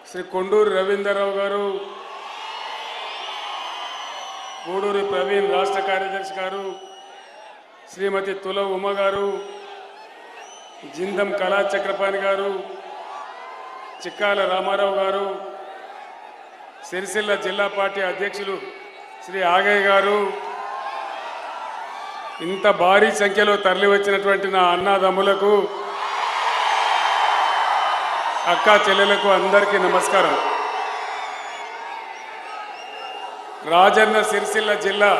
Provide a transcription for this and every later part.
శ్రీ కొండూరి రవీంద్రరావు గారు, గూడూరి ప్రవీణ్ రాష్ట్ర కార్యదర్శి గారు, శ్రీమతి తుల ఉమ గారు, జిందం కళా చక్రపాణి గారు, చిక్కాల రామారావు గారు, సిరిసిల్ల జిల్లా పార్టీ అధ్యక్షులు శ్రీ ఆగయ్య గారు, ఇంత భారీ సంఖ్యలో తరలివచ్చినటువంటి నా అన్నదమ్ములకు, అక్కా చెల్లెలకు అందరికీ నమస్కారం. రాజన్న సిరిసిల్ల జిల్లా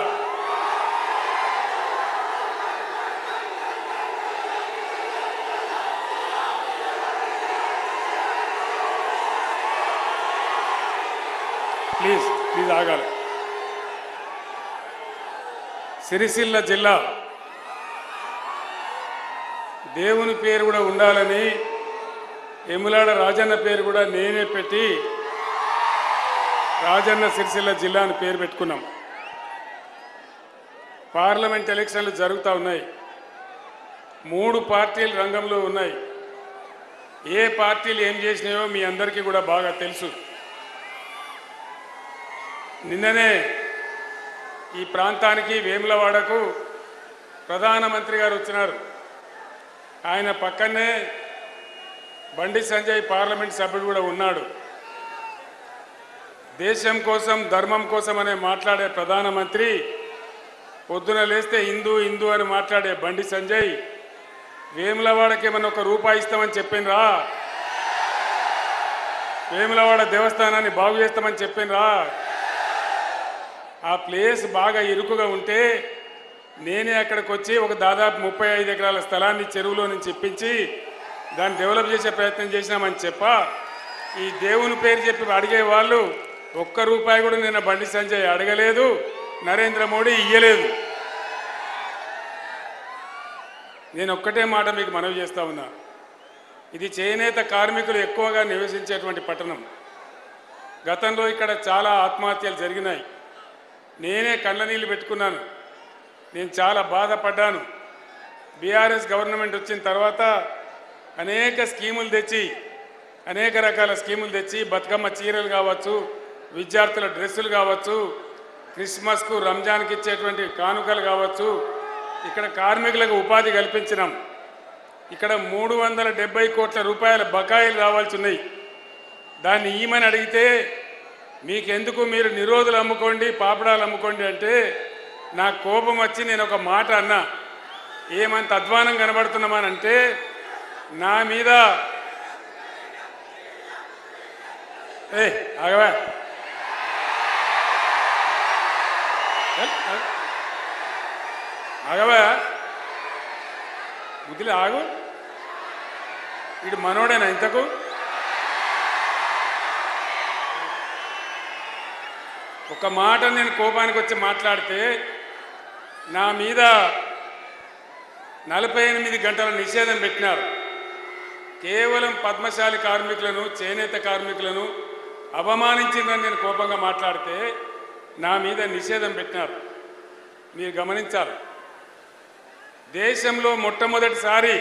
ప్లీజ్ ఆగాలి. సిరిసిల్ల జిల్లా దేవుని పేరు కూడా ఉండాలని ఎములాడ రాజన్న పేరు కూడా నేనే పెట్టి రాజన్న సిరిసిల్ల జిల్లా అని పేరు పెట్టుకున్నాం. పార్లమెంట్ ఎలక్షన్లు జరుగుతూ ఉన్నాయి. 3 పార్టీలు రంగంలో ఉన్నాయి. ఏ పార్టీలు ఏం చేసినాయో మీ అందరికీ కూడా బాగా తెలుసు. నిన్ననే ఈ ప్రాంతానికి వేములవాడకు ప్రధానమంత్రి గారు వచ్చినారు. ఆయన పక్కనే బండి సంజయ్ పార్లమెంట్ సభ్యుడు కూడా ఉన్నాడు. దేశం కోసం ధర్మం కోసం అనే మాట్లాడే ప్రధానమంత్రి పొద్దున లేస్తే హిందూ హిందూ అని మాట్లాడే బండి సంజయ్ వేములవాడకి ఏమన్నా ₹1 ఇస్తామని చెప్పినరా? వేములవాడ దేవస్థానాన్ని బాగు చేస్తామని చెప్పినరా? ఆ ప్లేస్ బాగా ఇరుకుగా ఉంటే నేనే అక్కడికి వచ్చి ఒక దాదాపు 35 ఎకరాల స్థలాన్ని చెరువులో నుంచి ఇప్పించి దాన్ని డెవలప్ చేసే ప్రయత్నం చేసినామని చెప్ప ఈ దేవుని పేరు చెప్పి అడిగే వాళ్ళు ₹1 కూడా నిన్న బండి సంజయ్ అడగలేదు, నరేంద్ర మోడీ ఇయ్యలేదు. నేను ఒక్కటే మాట మీకు మనవి చేస్తా ఉన్నా. ఇది చేనేత కార్మికులు ఎక్కువగా నివసించేటువంటి పట్టణం. గతంలో ఇక్కడ చాలా ఆత్మహత్యలు జరిగినాయి. నేనే కళ్ళ నీళ్ళు పెట్టుకున్నాను. నేను చాలా బాధపడ్డాను. బీఆర్ఎస్ గవర్నమెంట్ వచ్చిన తర్వాత అనేక స్కీములు తెచ్చి అనేక రకాల స్కీములు తెచ్చి బతుకమ్మ చీరలు కావచ్చు, విద్యార్థుల డ్రెస్సులు కావచ్చు, క్రిస్మస్కు రంజాన్కి ఇచ్చేటువంటి కానుకలు కావచ్చు, ఇక్కడ కార్మికులకు ఉపాధి కల్పించినాం. ఇక్కడ 370 కోట్ల రూపాయల బకాయిలు రావాల్సి ఉన్నాయి. దాన్ని ఈమని అడిగితే మీకెందుకు, మీరు నిరోధులు అమ్ముకోండి, పాపడాలు అమ్ముకోండి అంటే నాకు కోపం వచ్చి నేను ఒక మాట అన్నా. ఏమంత అధ్వానం కనబడుతున్నామనంటే నా మీద ఆగవా ఆగవా బుద్ధిలో ఆగు. వీడు మనోడేనా ఇంతకు? ఒక మాట నేను కోపానికి వచ్చి మాట్లాడితే నా మీద 48 గంటల నిషేధం పెట్టినారు. కేవలం పద్మశాలి కార్మికులను, చేనేత కార్మికులను అవమానించిందని నేను కోపంగా మాట్లాడితే నా మీద నిషేధం పెట్టినారు. మీరు గమనించాలి. దేశంలో మొట్టమొదటిసారి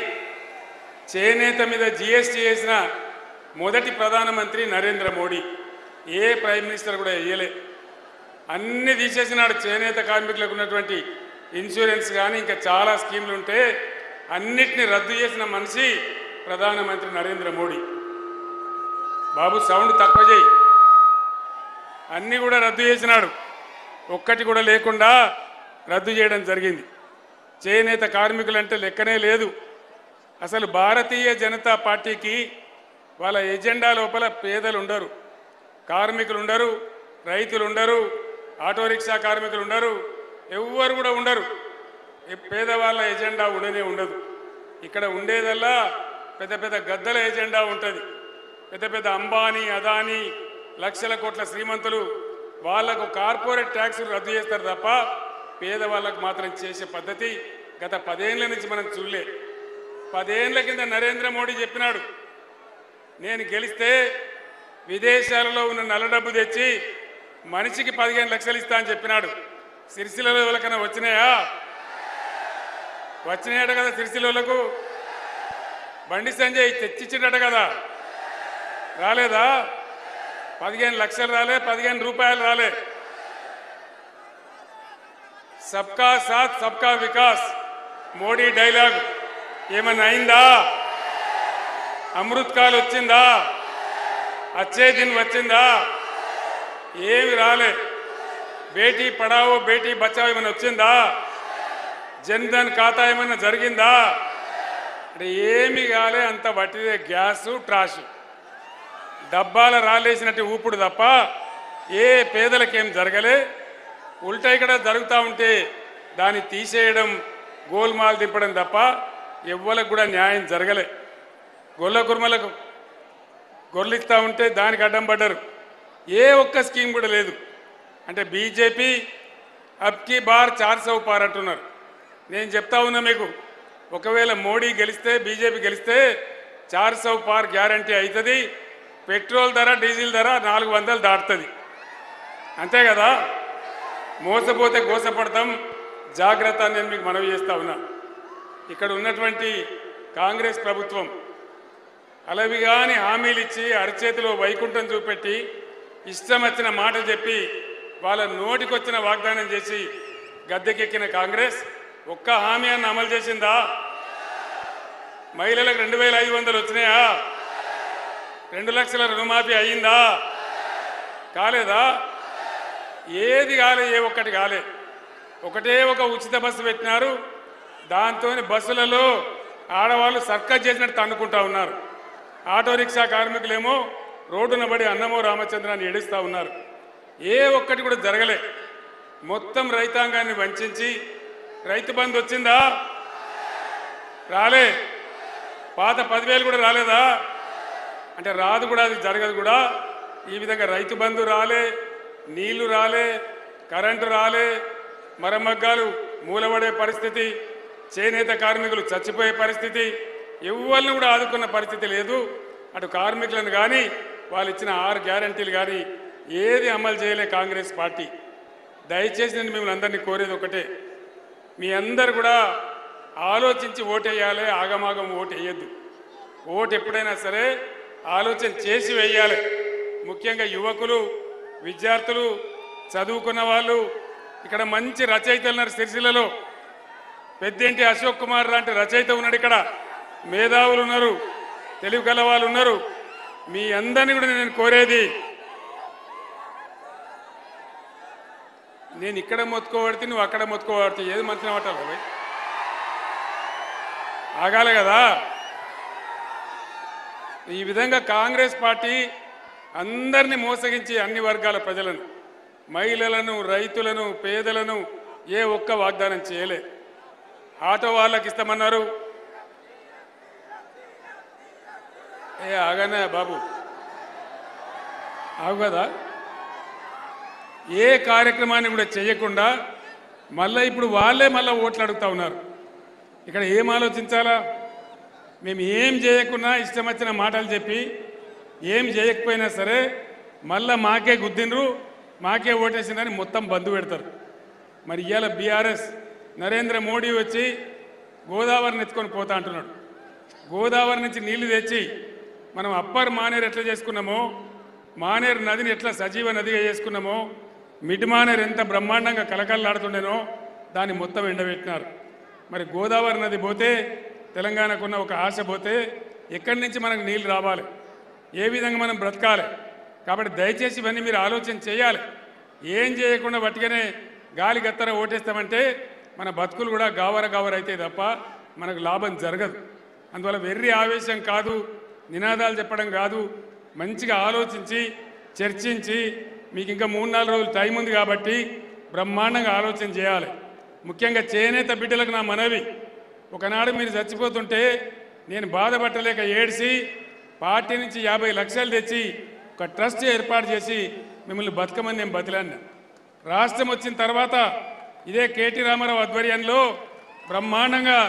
చేనేత మీద జీఎస్టీ వేసిన మొదటి ప్రధానమంత్రి నరేంద్ర మోడీ. ఏ ప్రైమ్ మినిస్టర్ కూడా వేయలే. అన్ని తీసేసినాడు. చేనేత కార్మికులకు ఉన్నటువంటి ఇన్సూరెన్స్ కానీ ఇంకా చాలా స్కీములు ఉంటే అన్నిటినీ రద్దు చేసిన మనిషి ప్రధానమంత్రి నరేంద్ర మోడీ. బాబు సౌండ్ తక్కువ చేయి. అన్నీ కూడా రద్దు చేసినాడు. ఒక్కటి కూడా లేకుండా రద్దు చేయడం జరిగింది. చేనేత కార్మికులంటే లెక్కనే లేదు. అసలు భారతీయ జనతా పార్టీకి వాళ్ళ ఎజెండా లోపల పేదలు ఉండరు, కార్మికులు ఉండరు, రైతులు ఉండరు, ఆటో రిక్షా కార్మికులు ఉండరు, ఎవ్వరు కూడా ఉండరు. పేదవాళ్ళ ఎజెండా ఉండనే ఉండదు. ఇక్కడ ఉండేదల్లా పెద్ద పెద్ద గద్దల ఎజెండా ఉంటుంది. పెద్ద పెద్ద అంబానీ, అదానీ, లక్షల కోట్ల శ్రీమంతులు వాళ్లకు కార్పొరేట్ ట్యాక్సులు రద్దు చేస్తారు తప్ప పేదవాళ్ళకు మాత్రం చేసే పద్ధతి గత 10 ఏళ్ల నుంచి మనం చూడలే. 10 ఏళ్ల కింద నరేంద్ర మోడీ చెప్పినాడు, నేను గెలిస్తే విదేశాలలో ఉన్న నల్ల డబ్బు తెచ్చి మనిషికి 15 లక్షలు ఇస్తా అని చెప్పినాడు. సిరిసిల్లలో ఎవరికైనా వచ్చినాయా? వచ్చినాయట కదా సిరిసిల్లకు. బండి సంజయ్ తెచ్చిచ్చినట కదా, రాలేదా? 15 లక్షలు రాలే, 15 రూపాయలు రాలే. సబ్కా సాత్ సబ్కా వికాస్ మోడీ డైలాగ్ ఏమన్నా అయిందా? అమృత్ కాల్ వచ్చిందా? అచ్చే దిన్ వచ్చిందా? ఏమి రాలే. బేటీ పడావో బేటీ బచావో ఏమైనా వచ్చిందా? జన్ధన్ ఖాతా ఏమైనా జరిగిందా? అంటే ఏమి కాలే. అంత వట్టిదే గ్యాసు ట్రాషు డబ్బాల రాలేసినట్టు ఊపుడు తప్ప ఏ పేదలకేం జరగలే. ఉల్టా ఇక్కడ జరుగుతూ ఉంటే దాన్ని తీసేయడం, గోల్మాల్ దింపడం తప్ప ఎవ్వలకు కూడా న్యాయం జరగలే. గొల్ల కుర్మలకు గొర్రెలిస్తూ ఉంటే దానికి అడ్డం పడ్డారు. ఏ ఒక్క స్కీమ్ కూడా లేదు. అంటే బీజేపీ అబ్కి బార్ 400 పార్ అంటున్నారు. నేను చెప్తా ఉన్నా మీకు, ఒకవేళ మోడీ గెలిస్తే, బీజేపీ గెలిస్తే 400 పార్ గ్యారంటీ అవుతుంది. పెట్రోల్ ధర, డీజిల్ ధర 400 దాటుతుంది. అంతే కదా? మోసపోతే గోసపడతాం, జాగ్రత్త. నేను మీకు మనవి చేస్తా ఉన్నా. ఇక్కడ ఉన్నటువంటి కాంగ్రెస్ ప్రభుత్వం అలవిగాని హామీలు ఇచ్చి అరచేతిలో వైకుంఠం చూపెట్టి ఇష్టం వచ్చిన మాటలు చెప్పి వాళ్ళ నోటికొచ్చిన వాగ్దానం చేసి గద్దెకెక్కిన కాంగ్రెస్ ఒక్క హామీ అన్న అమలు చేసిందా? మహిళలకు 2500 వచ్చినాయా? 2 లక్షల రుణమాఫీ అయ్యిందా? కాలేదా? ఏది కాలే, ఏ ఒక్కటి కాలే. ఒకటే ఒక ఉచిత బస్సు పెట్టినారు. దాంతో బస్సులలో ఆడవాళ్ళు సర్కస్ చేసినట్టు తన్నుకుంటా ఉన్నారు. ఆటో రిక్షా కార్మికులేమో రోడ్డున పడి అన్నమో రామచంద్రాన్ని ఏడుస్తూ ఉన్నారు. ఏ ఒక్కటి కూడా జరగలే. మొత్తం రైతాంగాన్ని వంచి రైతు బంధు వచ్చిందా? రాలే. పాత 10,000 కూడా రాలేదా? అంటే రాదు కూడా, అది జరగదు కూడా. ఈ విధంగా రైతు బంధు రాలే, నీళ్లు రాలే, కరెంటు రాలే, మరమగ్గాలు మూలబడే పరిస్థితి, చేనేత కార్మికులు చచ్చిపోయే పరిస్థితి, ఎవరిని కూడా ఆదుకున్న పరిస్థితి లేదు. అటు కార్మికులను కానీ వాళ్ళు ఇచ్చిన 6 గ్యారంటీలు కానీ ఏది అమలు చేయలే కాంగ్రెస్ పార్టీ. దయచేసి నేను మిమ్మల్ని అందరినీ కోరేది ఒకటే, మీ అందరు కూడా ఆలోచించి ఓటేయాలి. ఆగమాగం ఓటు వేయద్దు. ఓటు ఎప్పుడైనా సరే ఆలోచన చేసి వేయాలి. ముఖ్యంగా యువకులు, విద్యార్థులు, చదువుకున్న వాళ్ళు. ఇక్కడ మంచి రచయితలు ఉన్నారు. సిరిసిల్లలో పెద్దేంటి అశోక్ కుమార్ లాంటి రచయిత ఉన్నాడు. ఇక్కడ మేధావులు ఉన్నారు, తెలివి గల వాళ్ళు ఉన్నారు. మీ అందరినీ కూడా నేను కోరేది, నేను ఇక్కడ మొత్తుకోబడితే నువ్వు అక్కడ మొత్తుకోబడితే ఏది మంచిగా పట్టాలి? ఆగాలి కదా. ఈ విధంగా కాంగ్రెస్ పార్టీ అందరినీ మోసగించి అన్ని వర్గాల ప్రజలను, మహిళలను, రైతులను, పేదలను ఏ ఒక్క వాగ్దానం చేయలే. ఆటో వాళ్ళకి ఇస్తామన్నారు. ఆగానే బాబు, ఆగు కదా. ఏ కార్యక్రమాన్ని కూడా చేయకుండా మళ్ళీ ఇప్పుడు వాళ్ళే మళ్ళీ ఓట్లు అడుగుతూ ఉన్నారు. ఇక్కడ ఏం ఆలోచించాలా? మేము ఏం చేయకున్నా ఇష్టం వచ్చిన మాటలు చెప్పి ఏం చేయకపోయినా సరే మళ్ళీ మాకే గుద్దిండ్రు, మాకే ఓటేసిందని మొత్తం బంధు పెడతారు. మరి ఇవాళ బీఆర్ఎస్ నరేంద్ర మోడీ వచ్చి గోదావరిని ఎత్తుకొని పోతా అంటున్నాడు. గోదావరి నుంచి నీళ్లు తెచ్చి మనం అప్పర్ మానేరు ఎట్లా చేసుకున్నామో, మానేరు నదిని ఎట్లా సజీవ నదిగా చేసుకున్నామో, మిడ్ మానేరు ఎంత బ్రహ్మాండంగా కలకల్లాడుతుండేనో దాన్ని మొత్తం ఎండబెట్టినారు. మరి గోదావరి నది పోతే తెలంగాణకున్న ఒక ఆశ పోతే ఎక్కడి నుంచి మనకు నీళ్ళు రావాలి, ఏ విధంగా మనం బ్రతకాలి? కాబట్టి దయచేసి ఇవన్నీ మీరు ఆలోచన చేయాలి. ఏం చేయకుండా వట్టిగానే గాలి గత్తర ఓటేస్తామంటే మన బతుకులు కూడా గావర అయితే తప్ప మనకు లాభం జరగదు. అందువల్ల వెర్రి ఆవేశం కాదు, నినాదాలు చెప్పడం కాదు, మంచిగా ఆలోచించి చర్చించి, మీకు ఇంకా 3-4 రోజులు టైం ఉంది కాబట్టి బ్రహ్మాండంగా ఆలోచన చేయాలి. ముఖ్యంగా చేనేత బిడ్డలకు నా మనవి, ఒకనాడు మీరు చచ్చిపోతుంటే నేను బాధపట్టలేక ఏడ్చి పార్టీ నుంచి 50 లక్షలు తెచ్చి ఒక ట్రస్ట్ ఏర్పాటు చేసి మిమ్మల్ని బతకమని నేను బతిలాను. రాష్ట్రం వచ్చిన తర్వాత ఇదే కేటీ రామారావు ఆధ్వర్యంలో బ్రహ్మాండంగా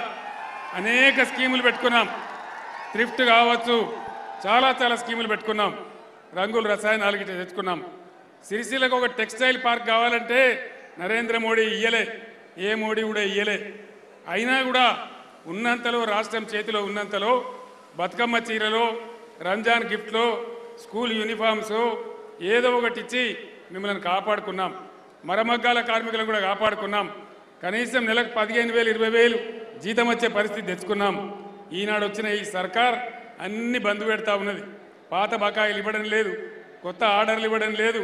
అనేక స్కీములు పెట్టుకున్నాం. థ్రిఫ్ట్ కావచ్చు, చాలా స్కీములు పెట్టుకున్నాం. రంగులు రసాయనాలు గిట్ట తెచ్చుకున్నాం. సిరిసిల్లకు ఒక టెక్స్టైల్ పార్క్ కావాలంటే నరేంద్ర మోడీ ఇయ్యలే, ఏ మోడీ కూడా ఇయ్యలే. అయినా కూడా ఉన్నంతలో, రాష్ట్రం చేతిలో ఉన్నంతలో బతుకమ్మ చీరలో, రంజాన్ గిఫ్ట్లో, స్కూల్ యూనిఫామ్స్, ఏదో ఒకటి ఇచ్చి మిమ్మల్ని కాపాడుకున్నాం. మరమగ్గాల కార్మికులను కూడా కాపాడుకున్నాం. కనీసం నెలకు 15,000 20,000 జీతం వచ్చే పరిస్థితి తెచ్చుకున్నాం. ఈనాడు వచ్చిన ఈ సర్కార్ అన్ని బంద్ పెడతా ఉన్నది. పాత బకాయిలు ఇవ్వడం లేదు, కొత్త ఆర్డర్లు ఇవ్వడం లేదు.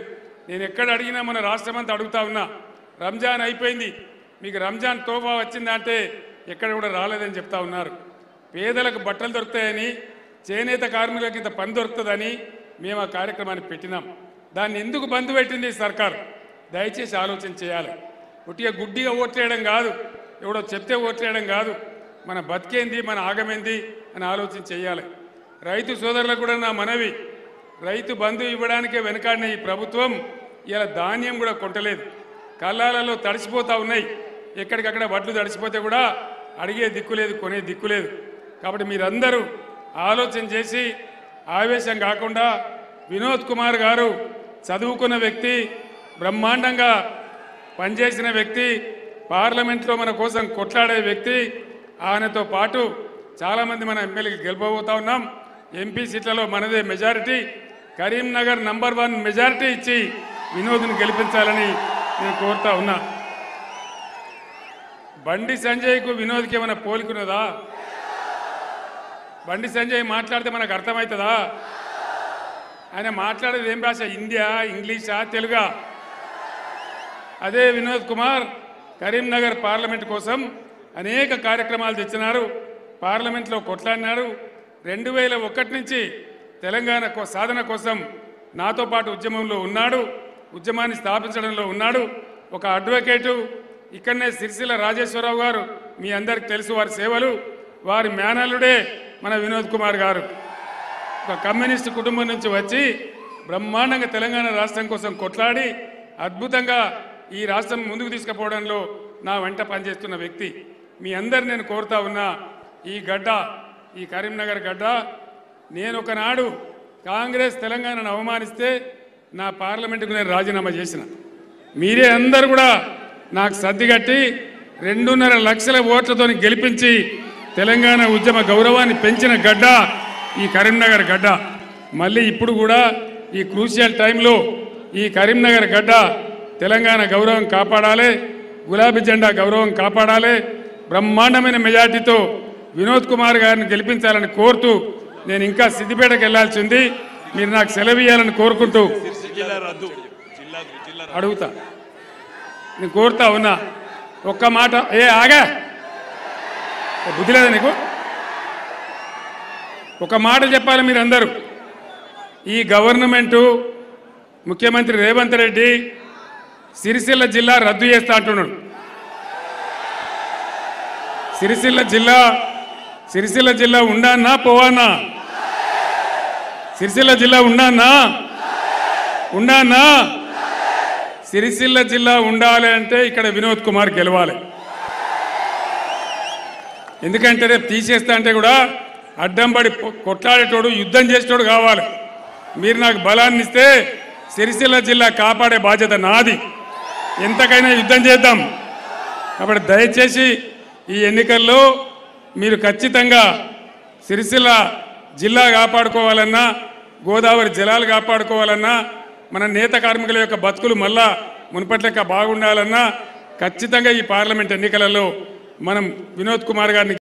నేను ఎక్కడ అడిగినా మన రాష్ట్రం అంతా అడుగుతా ఉన్నా, రంజాన్ అయిపోయింది, మీకు రంజాన్ తోఫా వచ్చిందా అంటే ఎక్కడ కూడా రాలేదని చెప్తా ఉన్నారు. పేదలకు బట్టలు దొరుకుతాయని, చేనేత కార్మికులకు ఇంత పని దొరుకుతుందని మేము ఆ కార్యక్రమాన్ని పెట్టినాం. దాన్ని ఎందుకు బంద్ పెట్టింది ఈ సర్కార్? దయచేసి ఆలోచన చేయాలి. ఒట్టిగా గుడ్డిగా ఓట్లేయడం కాదు, ఎవడో చెప్తే ఓట్లేయడం కాదు. మన బతికేంది, మన ఆగమేంది అని ఆలోచన చేయాలి. రైతు సోదరులకు కూడా నా మనవి, రైతు బంధు ఇవ్వడానికే వెనకాడిన ఈ ప్రభుత్వం ఇలా ధాన్యం కూడా కొంటలేదు. కల్లాలలో తడిసిపోతూ ఉన్నాయి. ఎక్కడికక్కడ వడ్లు తడిసిపోతే కూడా అడిగే దిక్కులేదు, కొనే దిక్కులేదు. కాబట్టి మీరందరూ ఆలోచన చేసి ఆవేశం కాకుండా, వినోద్ కుమార్ గారు చదువుకున్న వ్యక్తి, బ్రహ్మాండంగా పనిచేసిన వ్యక్తి, పార్లమెంట్లో మన కోసం కొట్లాడే వ్యక్తి. ఆయనతో పాటు చాలామంది మన ఎమ్మెల్యేలు గెలవబోతా ఉన్నాం. ఎంపీ సీట్లలో మనదే మెజారిటీ. కరీంనగర్ నంబర్ 1 మెజారిటీ ఇచ్చి వినోద్ని గెలిపించాలని నేను కోరుతా ఉన్నా. బండి సంజయ్కు వినోద్కి ఏమైనా పోలికున్నదా? బండి సంజయ్ మాట్లాడితే మనకు అర్థమవుతుందా? ఆయన మాట్లాడేది ఏం భాష? హిందీయా, ఇంగ్లీషా, తెలుగా? అదే వినోద్ కుమార్ కరీంనగర్ పార్లమెంట్ కోసం అనేక కార్యక్రమాలు తెచ్చినారు. పార్లమెంట్లో కొట్లాడినారు. 2001 నుంచి తెలంగాణ సాధన కోసం నాతో పాటు ఉద్యమంలో ఉన్నాడు. ఉద్యమాన్ని స్థాపించడంలో ఉన్నాడు. ఒక అడ్వకేటు. ఇక్కడనే సిరిసిల్ల రాజేశ్వరరావు గారు, మీ అందరికి తెలుసు వారి సేవలు. వారి మేనల్లుడే మన వినోద్ కుమార్ గారు. ఒక కమ్యూనిస్టు కుటుంబం నుంచి వచ్చి బ్రహ్మాండంగా తెలంగాణ రాష్ట్రం కోసం కొట్లాడి అద్భుతంగా ఈ రాష్ట్రం ముందుకు తీసుకుపోవడంలో నా వెంట పనిచేస్తున్న వ్యక్తి. మీ అందరు నేను కోరుతా ఉన్నా, ఈ గడ్డ, ఈ కరీంనగర్ గడ్డ, నేను ఒకనాడు కాంగ్రెస్ తెలంగాణను అవమానిస్తే నా పార్లమెంటుకు నేను రాజీనామా చేసిన. మీరే అందరు కూడా నాకు సర్దిగట్టి 2.5 లక్షల ఓట్లతో గెలిపించి తెలంగాణ ఉద్యమ గౌరవాన్ని పెంచిన గడ్డ ఈ కరీంనగర్ గడ్డ. మళ్ళీ ఇప్పుడు కూడా ఈ క్రూషియల్ టైంలో ఈ కరీంనగర్ గడ్డ తెలంగాణ గౌరవం కాపాడాలి, గులాబీ జెండా గౌరవం కాపాడాలి. బ్రహ్మాండమైన మెజార్టీతో వినోద్ కుమార్ గారిని గెలిపించాలని కోరుతూ నేను ఇంకా సిద్దిపేటకు వెళ్లాల్సి ఉంది. మీరు నాకు సెలవు ఇవ్వాలని కోరుకుంటూ అడుగుతా, నేను కోరుతా ఉన్నా. ఒక్క మాట, ఆగా, బుద్ధి లేదా నీకు? ఒక మాట చెప్పాలి మీరందరూ. ఈ గవర్నమెంటు, ముఖ్యమంత్రి రేవంత్ రెడ్డి సిరిసిల్ల జిల్లా రద్దు చేస్తా అంటున్నాడు. సిరిసిల్ల జిల్లా ఉండన్నా పోవన్నా? సిరిసిల్ల జిల్లా ఉండన్నా? సిరిసిల్ల జిల్లా ఉండాలి అంటే ఇక్కడ వినోద్ కుమార్ గెలవాలి. ఎందుకంటే రేపు తీసేస్తా అంటే కూడా అడ్డంబడి కొట్లాడేటోడు, యుద్ధం చేసేటోడు కావాలి. మీరు నాకు బలాన్ని ఇస్తే సిరిసిల్ల జిల్లా కాపాడే బాధ్యత నాది. ఎంతకైనా యుద్ధం చేద్దాం. కాబట్టి దయచేసి ఈ ఎన్నికల్లో మీరు ఖచ్చితంగా సిరిసిల్ల జిల్లా కాపాడుకోవాలన్నా, గోదావరి జలాలు కాపాడుకోవాలన్నా, మన నేత కార్మికుల యొక్క బతుకులు మళ్ళా మునుపట్లక బాగుండాలన్నా ఖచ్చితంగా ఈ పార్లమెంట్ ఎన్నికలలో మనం వినోద్ కుమార్ గారిని